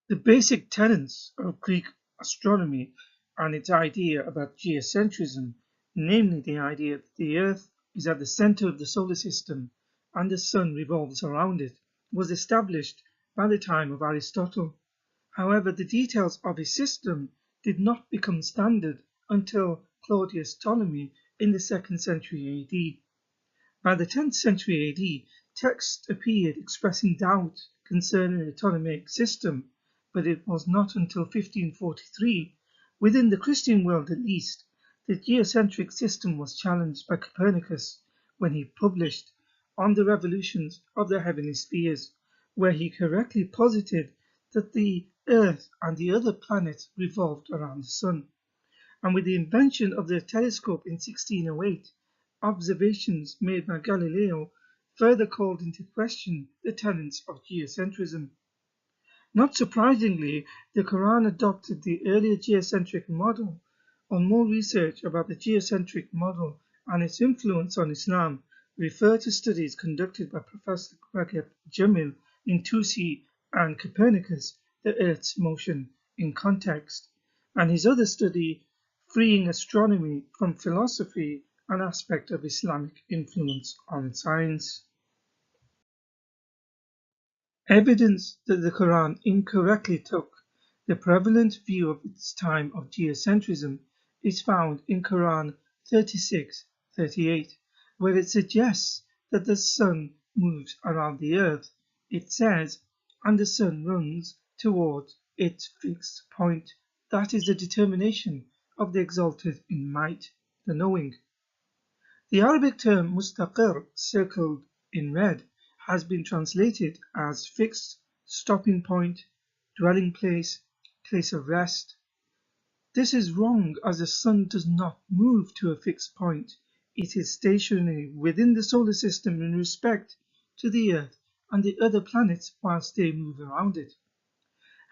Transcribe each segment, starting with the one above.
The basic tenets of Greek astronomy and its idea about geocentrism, namely the idea that the Earth is at the center of the solar system and the Sun revolves around it, was established by the time of Aristotle. However, the details of his system did not become standard until Claudius Ptolemy in the 2nd century AD. By the 10th century AD, texts appeared expressing doubt concerning the Ptolemaic system, but it was not until 1543, within the Christian world at least, the geocentric system was challenged by Copernicus when he published On the Revolutions of the Heavenly Spheres, where he correctly posited that the Earth and the other planets revolved around the Sun. And with the invention of the telescope in 1608, observations made by Galileo further called into question the tenets of geocentrism. Not surprisingly, the Quran adopted the earlier geocentric model. On more research about the geocentric model and its influence on Islam, refer to studies conducted by Professor Rageb Jamil in Tusi and Copernicus, The Earth's Motion in Context, and his other study, Freeing Astronomy from Philosophy, an aspect of Islamic influence on science. Evidence that the Quran incorrectly took the prevalent view of its time of geocentrism is found in Quran 36:38, where it suggests that the sun moves around the earth. It says, and the sun runs towards its fixed point. That is the determination of the exalted in might, the knowing. The Arabic term mustaqir, circled in red, has been translated as fixed, stopping point, dwelling place, place of rest. This is wrong, as the sun does not move to a fixed point. It is stationary within the solar system in respect to the Earth and the other planets whilst they move around it.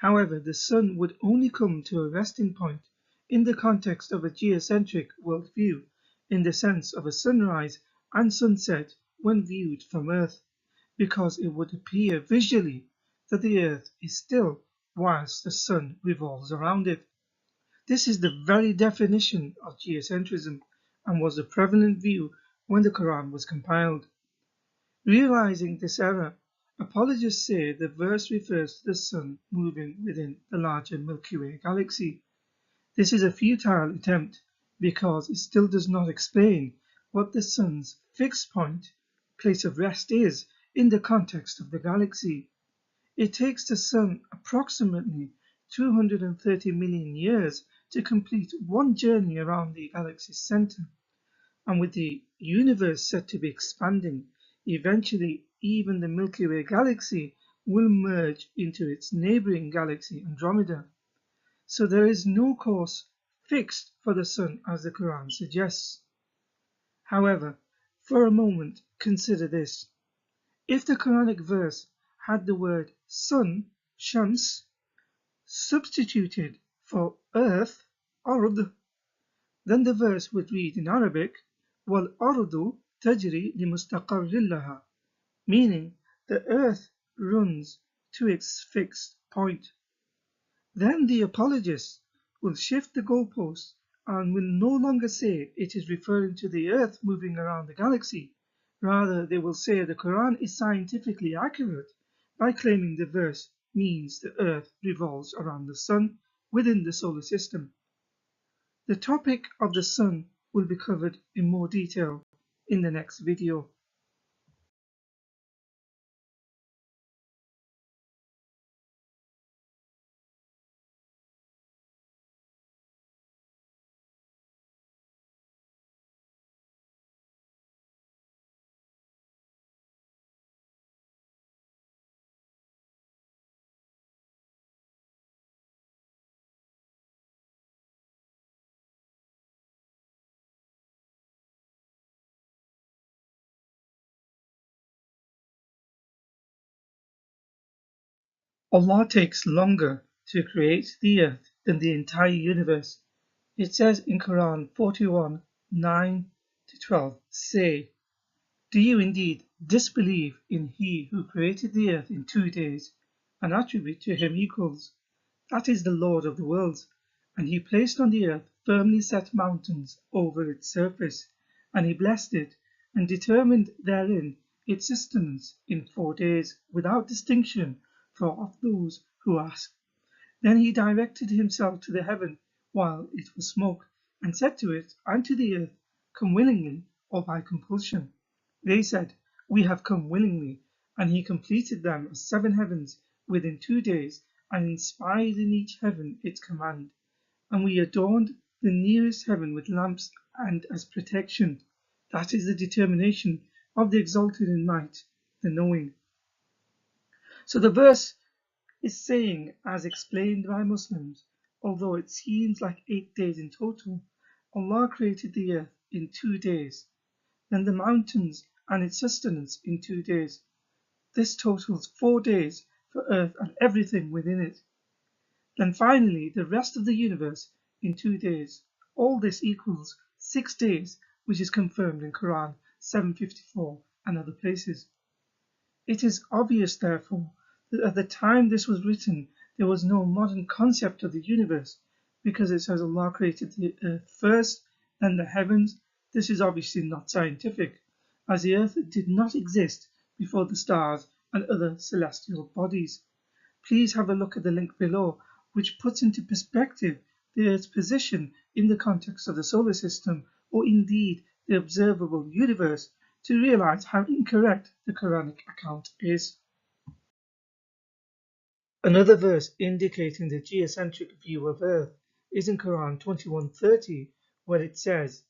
However, the sun would only come to a resting point in the context of a geocentric worldview, in the sense of a sunrise and sunset when viewed from Earth, because it would appear visually that the Earth is still whilst the sun revolves around it. This is the very definition of geocentrism and was the prevalent view when the Quran was compiled. Realizing this error, apologists say the verse refers to the sun moving within the larger Milky Way galaxy. This is a futile attempt because it still does not explain what the sun's fixed point, place of rest, is in the context of the galaxy. It takes the sun approximately 230 million years to complete one journey around the galaxy's center, and with the universe said to be expanding, eventually even the Milky Way galaxy will merge into its neighboring galaxy Andromeda. So there is no course fixed for the sun as the Quran suggests. However, for a moment consider this. If the Quranic verse had the word sun, shams, substituted for earth, ard, then the verse would read in Arabic, wal ardu tajri li mustaqarrin laha, meaning the earth runs to its fixed point. Then the apologists will shift the goalposts and will no longer say it is referring to the earth moving around the galaxy. Rather, they will say the Quran is scientifically accurate by claiming the verse means the earth revolves around the sun within the solar system. The topic of the sun will be covered in more detail in the next video. Allah takes longer to create the earth than the entire universe. It says in Quran 41:9-12, say, do you indeed disbelieve in He who created the earth in 2 days and attribute to Him equals? That is the Lord of the worlds, and he placed on the earth firmly set mountains over its surface, and he blessed it, and determined therein its sustenance in 4 days, without distinction for of those who ask. Then he directed himself to the heaven while it was smoke, and said to it and to the earth, Come willingly or by compulsion. They said, We have come willingly, and he completed them as 7 heavens within 2 days, and inspired in each heaven its command. And we adorned the nearest heaven with lamps and as protection. That is the determination of the exalted in might, the knowing. So the verse is saying, as explained by Muslims, although it seems like 8 days in total, Allah created the earth in 2 days, then the mountains and its sustenance in 2 days. This totals 4 days for earth and everything within it. Then finally the rest of the universe in 2 days. All this equals 6 days, which is confirmed in Quran 754 and other places. It is obvious, therefore, that at the time this was written there was no modern concept of the universe, because it says Allah created the earth first, then the heavens. This is obviously not scientific, as the earth did not exist before the stars and other celestial bodies. Please have a look at the link below, which puts into perspective the Earth's position in the context of the solar system, or indeed the observable universe, to realize how incorrect the Quranic account is. Another verse indicating the geocentric view of Earth is in Quran 21:30, where it says,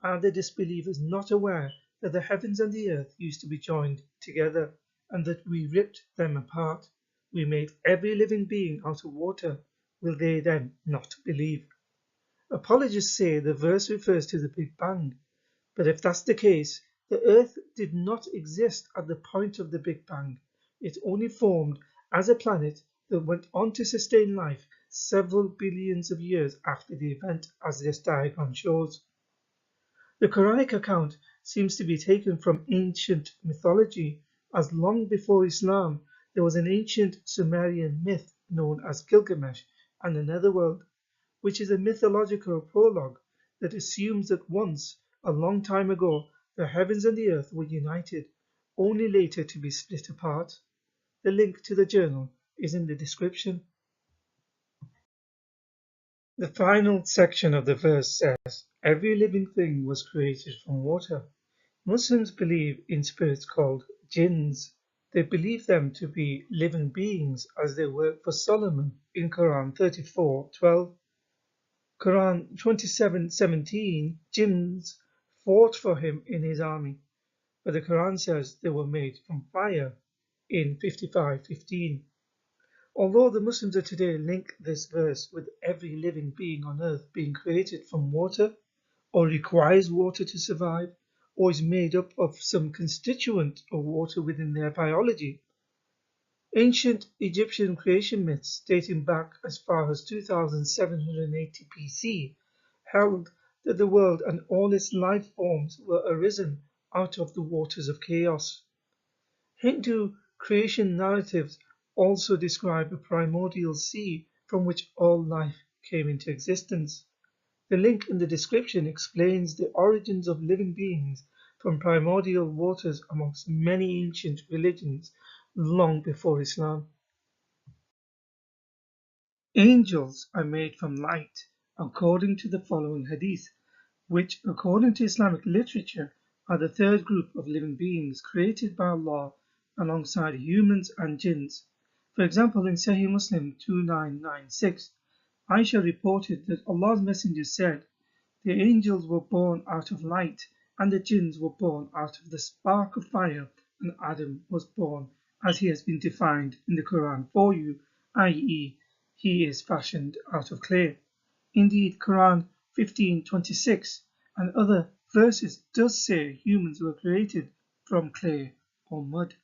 Are the disbelievers not aware that the heavens and the earth used to be joined together, and that we ripped them apart? We made every living being out of water. Will they then not believe? Apologists say the verse refers to the Big Bang, but if that's the case, the Earth did not exist at the point of the Big Bang. It only formed as a planet that went on to sustain life several billions of years after the event, as this diagram shows. The Quranic account seems to be taken from ancient mythology, as long before Islam there was an ancient Sumerian myth known as Gilgamesh and the Netherworld, which is a mythological prologue that assumes that once, a long time ago, the heavens and the earth were united, only later to be split apart. The link to the journal is in the description. The final section of the verse says, Every living thing was created from water. Muslims believe in spirits called jinns. They believe them to be living beings as they work for Solomon in Quran 34:12. Quran 27:17, jinns fought for him in his army, but the Quran says they were made from fire in 55:15. Although the Muslims of today link this verse with every living being on earth being created from water, or requires water to survive, or is made up of some constituent of water within their biology, ancient Egyptian creation myths dating back as far as 2780 BC held that the world and all its life forms were arisen out of the waters of chaos. Hindu creation narratives also describe a primordial sea from which all life came into existence. The link in the description explains the origins of living beings from primordial waters amongst many ancient religions long before Islam. Angels are made from light, according to the following hadith, which, according to Islamic literature, are the third group of living beings created by Allah alongside humans and jinns. For example, in Sahih Muslim 2996, Aisha reported that Allah's Messenger said, The angels were born out of light, and the jinns were born out of the spark of fire, and Adam was born as he has been defined in the Quran for you, i.e., he is fashioned out of clay. Indeed, Quran 15:26 and other verses does say humans were created from clay or mud.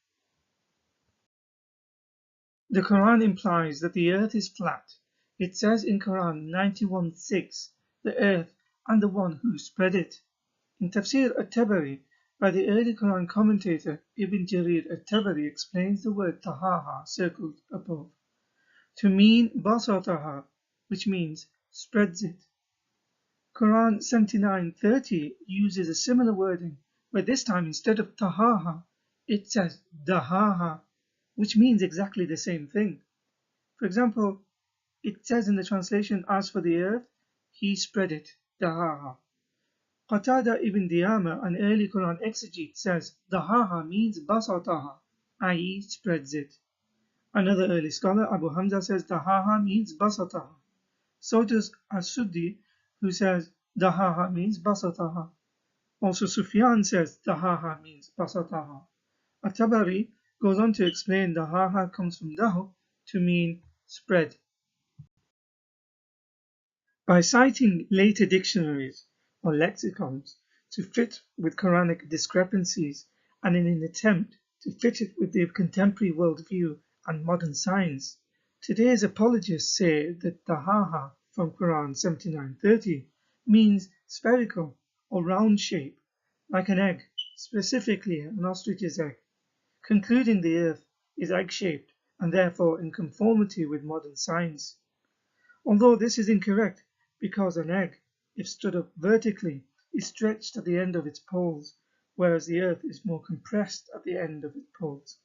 The Quran implies that the earth is flat. It says in Quran 91:6, the earth and the one who spread it. In Tafsir at-Tabari, by the early Quran commentator Ibn Jarir at-Tabari explains the word tahaha circled above. to mean basataha, which means spreads it. Quran 79:30 uses a similar wording, but this time instead of tahaha, it says dahaha, which means exactly the same thing. For example, it says in the translation, as for the earth, he spread it, dahaha. Qatada ibn Diyama, an early Quran exegete, says dahaha means basataha, i.e. spreads it. Another early scholar, Abu Hamza, says dahaha means basataha. So does As-Suddi, who says dahaha means basataha. Also Sufyan says dahaha means basataha. At-Tabari goes on to explain dahaha comes from dahu to mean spread. By citing later dictionaries or lexicons to fit with Quranic discrepancies and in an attempt to fit it with the contemporary worldview and modern science, today's apologists say that dahaha from Quran 79:30 means spherical or round shape, like an egg, specifically an ostrich's egg, concluding the earth is egg-shaped and therefore in conformity with modern science. Although this is incorrect because an egg, if stood up vertically, is stretched at the end of its poles, whereas the earth is more compressed at the end of its poles.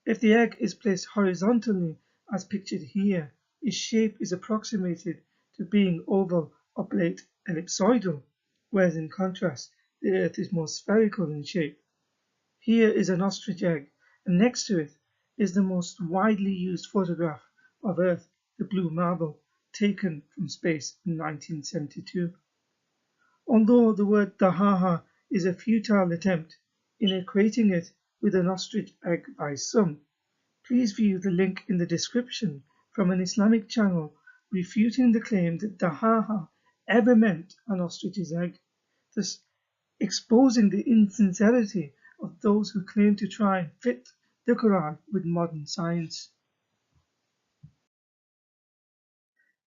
If the egg is placed horizontally, as pictured here, its shape is approximated to being oval, oblate, ellipsoidal, whereas in contrast, the earth is more spherical in shape. Here is an ostrich egg, and next to it is the most widely used photograph of Earth, the blue marble, taken from space in 1972. Although the word dahaha is a futile attempt in equating it with an ostrich egg by some, please view the link in the description from an Islamic channel refuting the claim that dahaha ever meant an ostrich's egg, thus exposing the insincerity of those who claim to try and fit the Quran with modern science.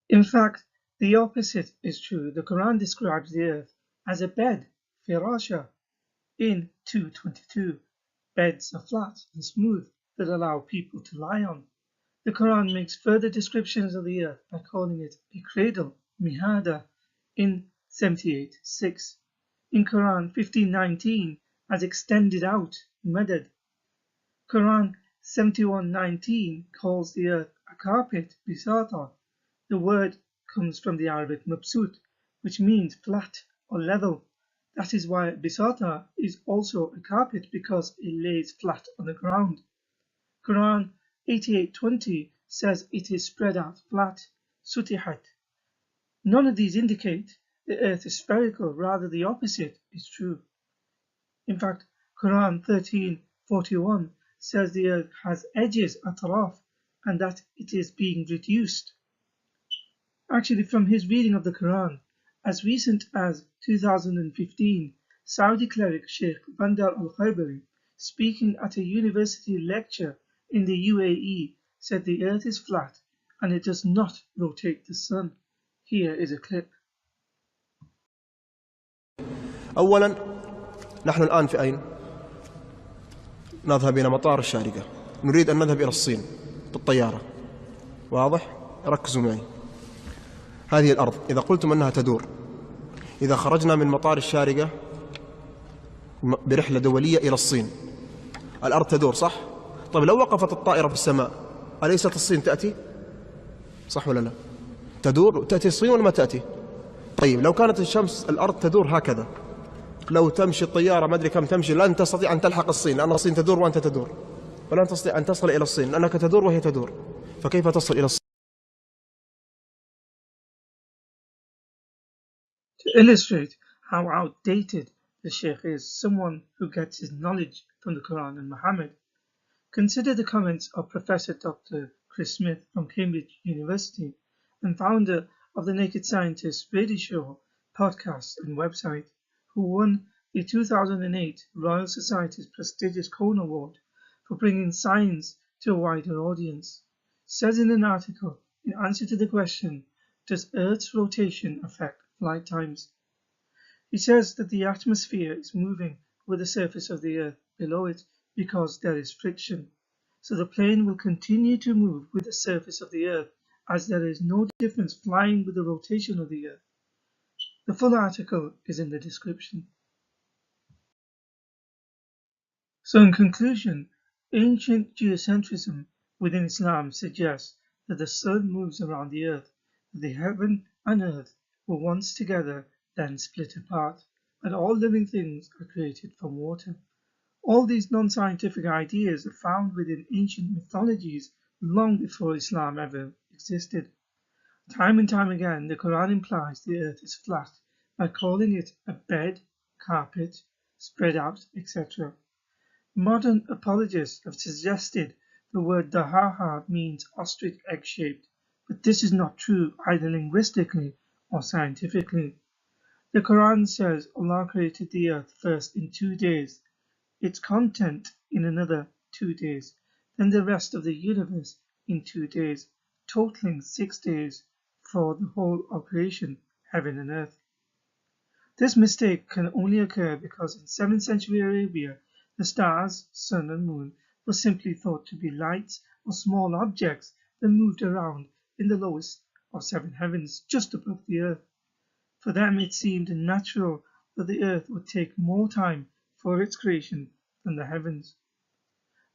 In fact, the opposite is true. The Quran describes the earth as a bed, firasha, in 2:22. Beds are flat and smooth that allow people to lie on. The Quran makes further descriptions of the earth by calling it a cradle, mihada, in 78:6. In Quran 15:19 as extended out, madad. Quran 71:19 calls the earth a carpet, bisata. The word comes from the Arabic mabsut, which means flat or level. That is why bisata is also a carpet, because it lays flat on the ground. Quran 88:20 says it is spread out flat, sutihat. None of these indicate the earth is spherical, rather the opposite is true. In fact, Quran 13:41 says the earth has edges, atraf, and that it is being reduced. Actually, from his reading of the Quran, as recent as 2015, Saudi cleric Sheikh Bandar al-Kharbari, speaking at a university lecture in the UAE, said the earth is flat and it does not rotate the sun. Here is a clip. أولا نحن الآن في أين؟ نذهب إلى مطار الشارقة، نريد أن نذهب إلى الصين بالطيارة. واضح؟ ركزوا معي. هذه الأرض إذا قلتم أنها تدور، إذا خرجنا من مطار الشارقة برحلة دولية إلى الصين، الأرض تدور صح؟ طيب لو وقفت الطائرة في السماء أليست الصين تأتي؟ صح ولا لا؟ تدور، تأتي الصين ولا ما تأتي؟ طيب لو كانت الشمس الأرض تدور هكذا، لو تمشي الطيارة ما أدري كم تمشي لن تستطيع أن تلحق الصين، لأن الصين تدور وأنت تدور، ولن تستطيع أن تصل إلى الصين لأنك تدور وهي تدور، فكيف تصل إلى الصين؟ To illustrate how outdated the Sheikh is, someone who gets his knowledge from the Quran and Muhammad, consider the comments of Professor Dr. Chris Smith from Cambridge University and founder of the Naked Scientist radio show, podcast and website, who won the 2008 Royal Society's prestigious Cone Award for bringing science to a wider audience, says in an article in answer to the question, does Earth's rotation affect flight times? He says that the atmosphere is moving with the surface of the Earth below it because there is friction. So the plane will continue to move with the surface of the Earth, as there is no difference flying with the rotation of the Earth. The full article is in the description. So in conclusion, ancient geocentrism within Islam suggests that the sun moves around the earth, that the heaven and earth were once together, then split apart, and all living things are created from water. All these non-scientific ideas are found within ancient mythologies long before Islam ever existed. Time and time again, the Quran implies the earth is flat by calling it a bed, carpet, spread out, etc. Modern apologists have suggested the word dahaha means ostrich egg-shaped, but this is not true either linguistically or scientifically. The Quran says Allah created the earth first in 2 days, its content in another 2 days, then the rest of the universe in 2 days, totaling 6 days for the whole of creation, heaven and earth. This mistake can only occur because in 7th century Arabia, the stars, sun and moon were simply thought to be lights or small objects that moved around in the lowest of 7 heavens just above the earth. For them it seemed natural that the earth would take more time for its creation than the heavens.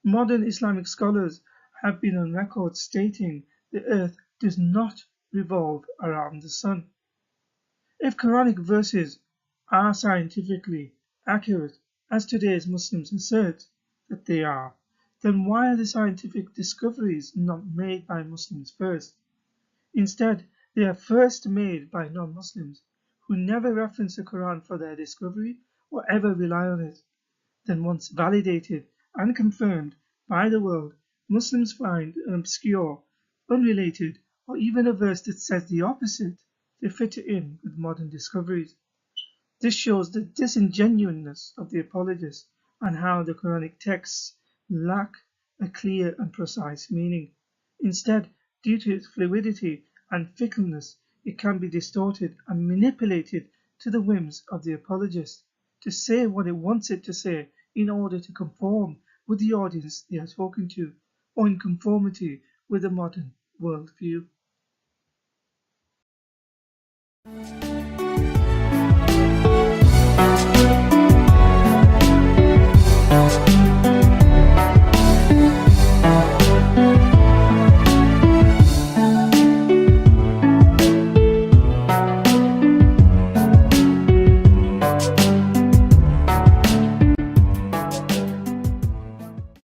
Modern Islamic scholars have been on record stating the earth does not revolve around the sun. If Quranic verses are scientifically accurate, as today's Muslims assert that they are, then why are the scientific discoveries not made by Muslims first? Instead, they are first made by non-Muslims, who never reference the Quran for their discovery or ever rely on it. Then once validated and confirmed by the world, Muslims find an obscure, unrelated, or even a verse that says the opposite to fit it in with modern discoveries. This shows the disingenuousness of the apologists and how the Quranic texts lack a clear and precise meaning. Instead, due to its fluidity and fickleness, it can be distorted and manipulated to the whims of the apologist to say what it wants it to say in order to conform with the audience they are talking to, or in conformity with the modern worldview.